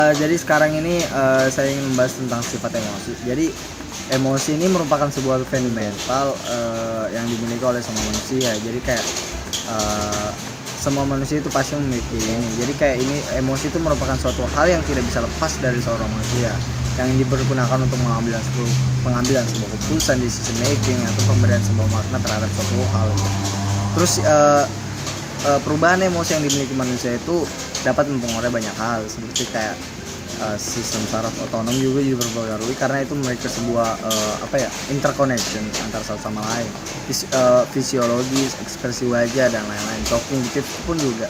Jadi sekarang ini saya ingin membahas tentang sifat emosi. Jadi emosi ini merupakan sebuah fundamental yang dimiliki oleh semua manusia. Jadi kayak semua manusia itu pasti memiliki ini. Jadi kayak ini emosi itu merupakan suatu hal yang tidak bisa lepas dari seorang manusia, yang dipergunakan untuk pengambilan sebuah keputusan, decision making, atau pemberian sebuah makna terhadap suatu hal. Terus perubahan emosi yang dimiliki manusia itu dapat mempengaruhi banyak hal, seperti kayak sistem saraf otonom juga berpengaruhi karena itu memiliki sebuah interconnection antara satu sama lain. Fisiologis, ekspresi wajah dan lain-lain. Kognitif pun juga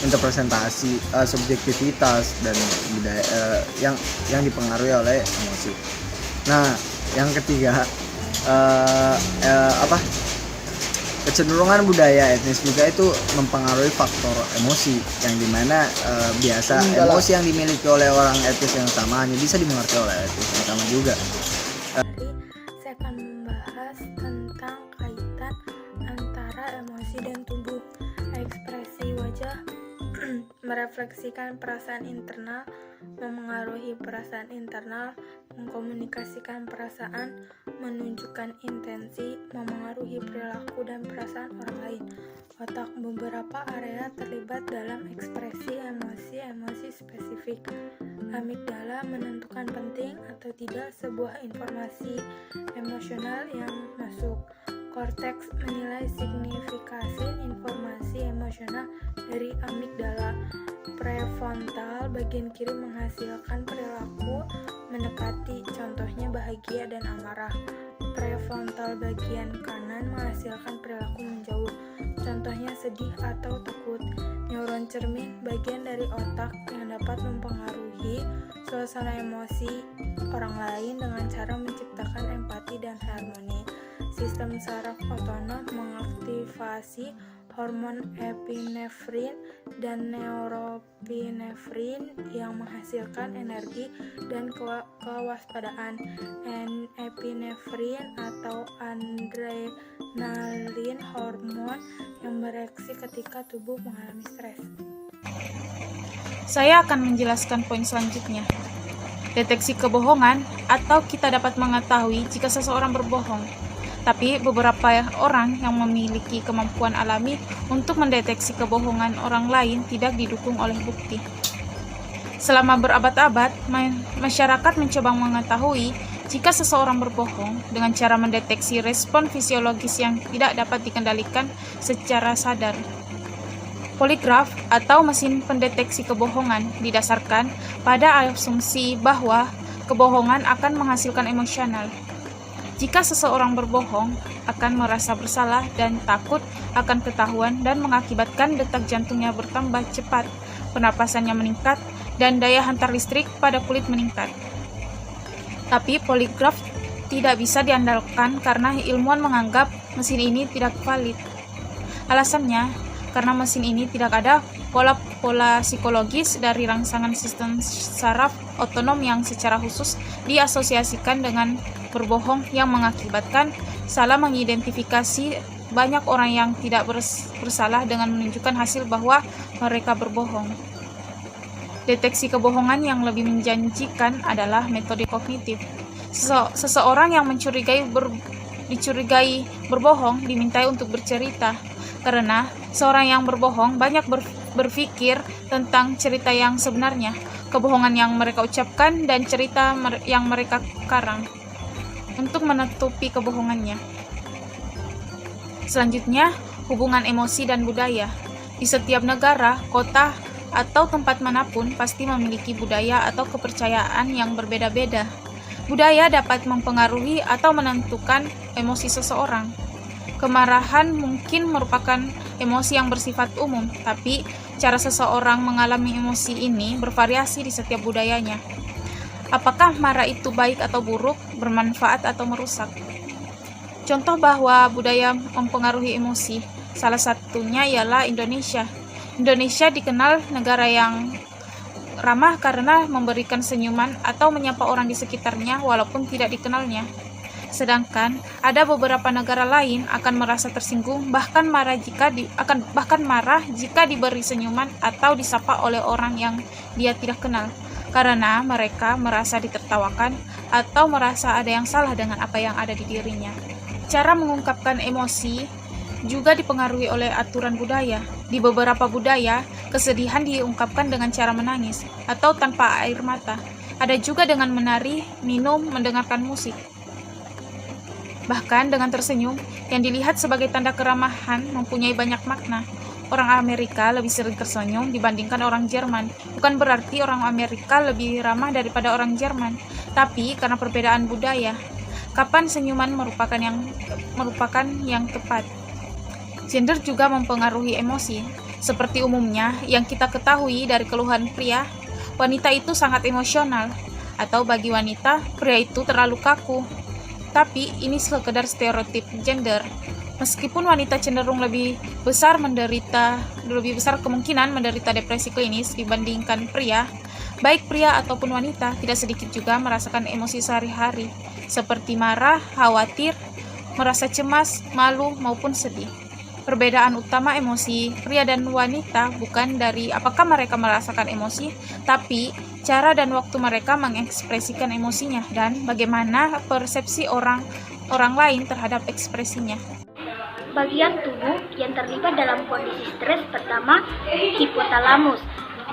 interpretasi, subjektivitas dan budaya yang dipengaruhi oleh emosi. Nah, yang ketiga kecenderungan budaya etnis juga itu mempengaruhi faktor emosi, yang dimana biasa emosi yang dimiliki oleh orang etnis yang sama hanya bisa dimengerti oleh etnis yang sama juga. Saya akan membahas tentang kaitan antara emosi dan tubuh. Ekspresi wajah merefleksikan perasaan internal, memengaruhi perasaan internal, mengkomunikasikan perasaan, menunjukkan intensi, memengaruhi perilaku dan perasaan orang lain. Otak beberapa area terlibat dalam ekspresi emosi spesifik. Amigdala menentukan penting atau tidak sebuah informasi emosional yang masuk. Korteks menilai signifikasi informasi emosional dari amigdala. Prefrontal bagian kiri menghasilkan perilaku mendekati, contohnya bahagia dan amarah. Prefrontal bagian kanan menghasilkan perilaku menjauh, contohnya sedih atau takut. Neuron cermin bagian dari otak yang dapat mempengaruhi suasana emosi orang lain dengan cara menciptakan empati dan harmoni. Sistem saraf otonom mengaktifasi hormon epinefrin dan neuropinefrin yang menghasilkan energi dan kewaspadaan. Epinefrin atau adrenalin, hormon yang bereaksi ketika tubuh mengalami stres. Saya akan menjelaskan poin selanjutnya. Deteksi kebohongan, atau kita dapat mengetahui jika seseorang berbohong. Tapi beberapa orang yang memiliki kemampuan alami untuk mendeteksi kebohongan orang lain tidak didukung oleh bukti. Selama berabad-abad, masyarakat mencoba mengetahui jika seseorang berbohong dengan cara mendeteksi respon fisiologis yang tidak dapat dikendalikan secara sadar. Poligraf atau mesin pendeteksi kebohongan didasarkan pada asumsi bahwa kebohongan akan menghasilkan emosional. Jika seseorang berbohong, akan merasa bersalah dan takut akan ketahuan dan mengakibatkan detak jantungnya bertambah cepat, pernapasannya meningkat, dan daya hantar listrik pada kulit meningkat. Tapi poligraf tidak bisa diandalkan karena ilmuwan menganggap mesin ini tidak valid. Alasannya, karena mesin ini tidak ada pola-pola psikologis dari rangsangan sistem saraf otonom yang secara khusus diasosiasikan dengan berbohong yang mengakibatkan salah mengidentifikasi banyak orang yang tidak bersalah dengan menunjukkan hasil bahwa mereka berbohong. Deteksi kebohongan yang lebih menjanjikan adalah metode kognitif. Seseorang yang dicurigai berbohong dimintai untuk bercerita, karena seorang yang berbohong banyak berpikir tentang cerita yang sebenarnya, kebohongan yang mereka ucapkan, dan cerita yang mereka karang untuk menutupi kebohongannya. Selanjutnya, hubungan emosi dan budaya. Di setiap negara, kota, atau tempat manapun pasti memiliki budaya atau kepercayaan yang berbeda-beda. Budaya dapat mempengaruhi atau menentukan emosi seseorang. Kemarahan mungkin merupakan emosi yang bersifat umum, tapi cara seseorang mengalami emosi ini bervariasi di setiap budayanya. Apakah marah itu baik atau buruk, bermanfaat atau merusak? Contoh bahwa budaya mempengaruhi emosi, salah satunya ialah Indonesia. Indonesia dikenal negara yang ramah karena memberikan senyuman atau menyapa orang di sekitarnya walaupun tidak dikenalnya. Sedangkan ada beberapa negara lain akan merasa tersinggung bahkan marah jika diberi senyuman atau disapa oleh orang yang dia tidak kenal. karena mereka merasa ditertawakan atau merasa ada yang salah dengan apa yang ada di dirinya. Cara mengungkapkan emosi juga dipengaruhi oleh aturan budaya. Di beberapa budaya, kesedihan diungkapkan dengan cara menangis atau tanpa air mata. Ada juga dengan menari, minum, mendengarkan musik. Bahkan dengan tersenyum, yang dilihat sebagai tanda keramahan mempunyai banyak makna. Orang Amerika lebih sering tersenyum dibandingkan orang Jerman. Bukan berarti orang Amerika lebih ramah daripada orang Jerman, tapi karena perbedaan budaya. Kapan senyuman merupakan yang tepat. Gender juga mempengaruhi emosi. Seperti umumnya yang kita ketahui dari keluhan pria, wanita itu sangat emosional. Atau bagi wanita, pria itu terlalu kaku. Tapi ini sekedar stereotip gender. Meskipun wanita cenderung lebih besar kemungkinan menderita depresi klinis dibandingkan pria, baik pria ataupun wanita tidak sedikit juga merasakan emosi sehari-hari, seperti marah, khawatir, merasa cemas, malu, maupun sedih. Perbedaan utama emosi pria dan wanita bukan dari apakah mereka merasakan emosi, tapi cara dan waktu mereka mengekspresikan emosinya dan bagaimana persepsi orang lain terhadap ekspresinya. Bagian tubuh yang terlibat dalam kondisi stres pertama, hipotalamus,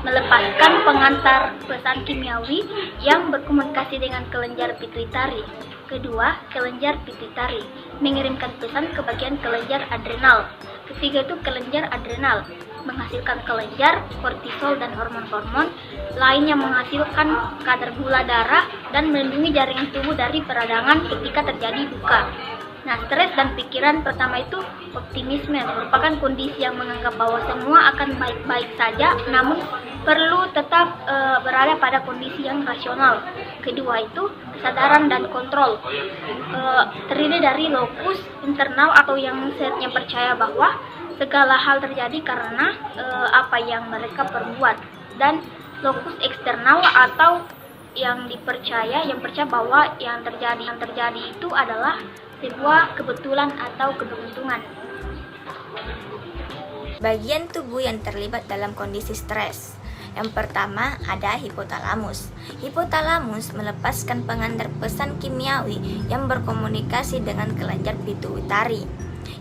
melepaskan pengantar pesan kimiawi yang berkomunikasi dengan kelenjar pituitari. Kedua, kelenjar pituitari, mengirimkan pesan ke bagian kelenjar adrenal. Ketiga itu kelenjar adrenal, menghasilkan kelenjar, kortisol dan hormon-hormon lain yang menghasilkan kadar gula darah dan melindungi jaringan tubuh dari peradangan ketika terjadi duka. Nah, stres dan pikiran pertama itu optimisme, merupakan kondisi yang menganggap bahwa semua akan baik-baik saja, namun perlu tetap berada pada kondisi yang rasional. Kedua itu kesadaran dan kontrol, terdiri dari lokus internal atau yang percaya bahwa segala hal terjadi karena apa yang mereka perbuat, dan lokus eksternal atau yang percaya bahwa yang terjadi itu adalah sebuah kebetulan atau keberuntungan. Bagian tubuh yang terlibat dalam kondisi stres. Yang pertama ada hipotalamus. Hipotalamus melepaskan pengantar pesan kimiawi yang berkomunikasi dengan kelenjar pituitari.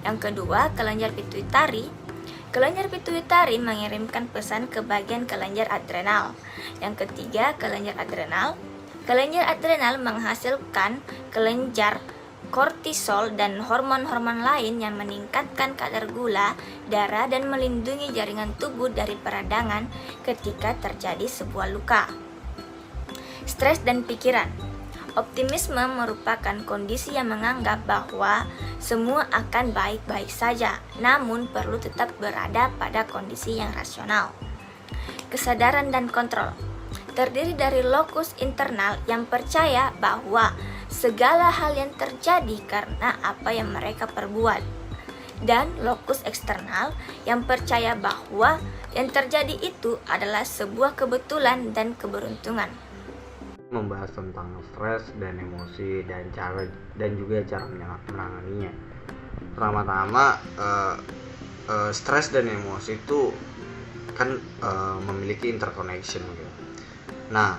Yang kedua, kelenjar pituitari. Kelenjar pituitari mengirimkan pesan ke bagian kelenjar adrenal. Yang ketiga, kelenjar adrenal. Kelenjar adrenal menghasilkan kelenjar kortisol dan hormon-hormon lain yang meningkatkan kadar gula darah dan melindungi jaringan tubuh dari peradangan ketika terjadi sebuah luka. Stres dan pikiran. Optimisme merupakan kondisi yang menganggap bahwa semua akan baik-baik saja, namun perlu tetap berada pada kondisi yang rasional. Kesadaran dan kontrol. Terdiri dari lokus internal yang percaya bahwa segala hal yang terjadi karena apa yang mereka perbuat, dan lokus eksternal yang percaya bahwa yang terjadi itu adalah sebuah kebetulan dan keberuntungan. Membahas tentang stres dan emosi dan juga cara menanganinya. Pertama-tama, stres dan emosi itu kan memiliki interconnection gitu. Nah,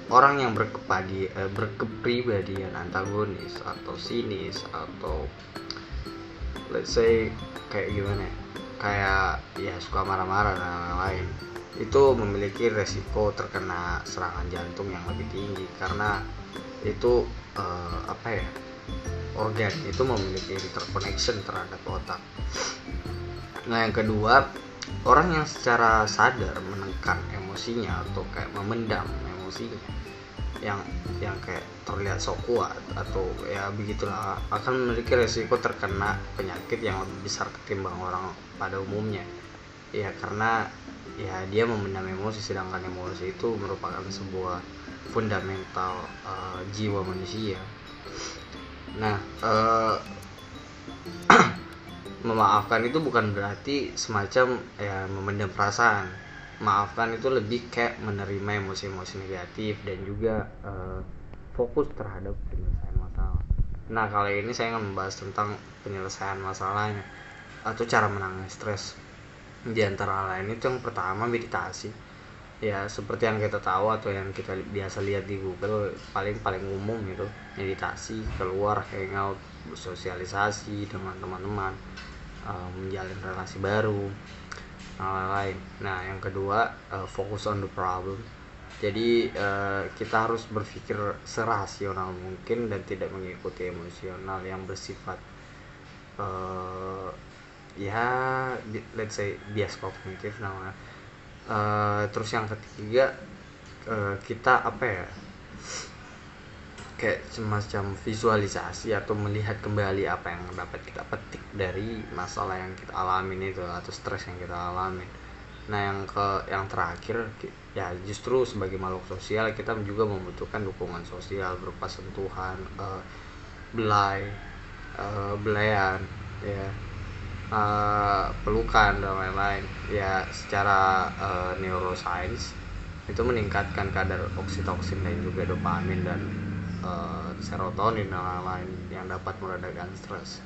orang yang berkepribadian antagonis atau sinis atau let's say kayak gimana ya, kayak ya suka marah-marah dan lain-lain, itu memiliki resiko terkena serangan jantung yang lebih tinggi karena itu organ itu memiliki interconnection terhadap otak. Nah, yang kedua, orang yang secara sadar menekan emosinya atau kayak memendam emosinya yang kayak terlihat sok kuat atau ya begitulah, akan memiliki resiko terkena penyakit yang lebih besar ketimbang orang pada umumnya. Ya karena ya dia memendam emosi, sedangkan emosi itu merupakan sebuah fundamental jiwa manusia. Nah, memaafkan itu bukan berarti semacam ya memendam perasaan. Maafkan itu lebih kayak menerima emosi-emosi negatif dan juga fokus terhadap penyelesaian masalah. Nah, kali ini saya akan membahas tentang penyelesaian masalahnya atau cara menangani stres. Di antara lain itu yang pertama meditasi. ya seperti yang kita tahu atau yang kita biasa lihat di Google, paling umum itu meditasi, keluar, hangout, bersosialisasi dengan teman-teman, menjalin relasi baru, lain-lain. Nah, yang kedua, focus on the problem. Jadi kita harus berpikir serasional mungkin dan tidak mengikuti emosional yang bersifat let's say bias kognitif namanya. Terus yang ketiga, kita kayak semacam visualisasi atau melihat kembali apa yang dapat kita petik dari masalah yang kita alamin itu atau stres yang kita alamin. Nah, yang terakhir, ya justru sebagai makhluk sosial kita juga membutuhkan dukungan sosial berupa sentuhan, belayan, ya, pelukan dan lain-lain. Ya, secara neuroscience itu meningkatkan kadar oksitoksin dan juga dopamin dan serotonin dan lain-lain yang dapat meredakan stres.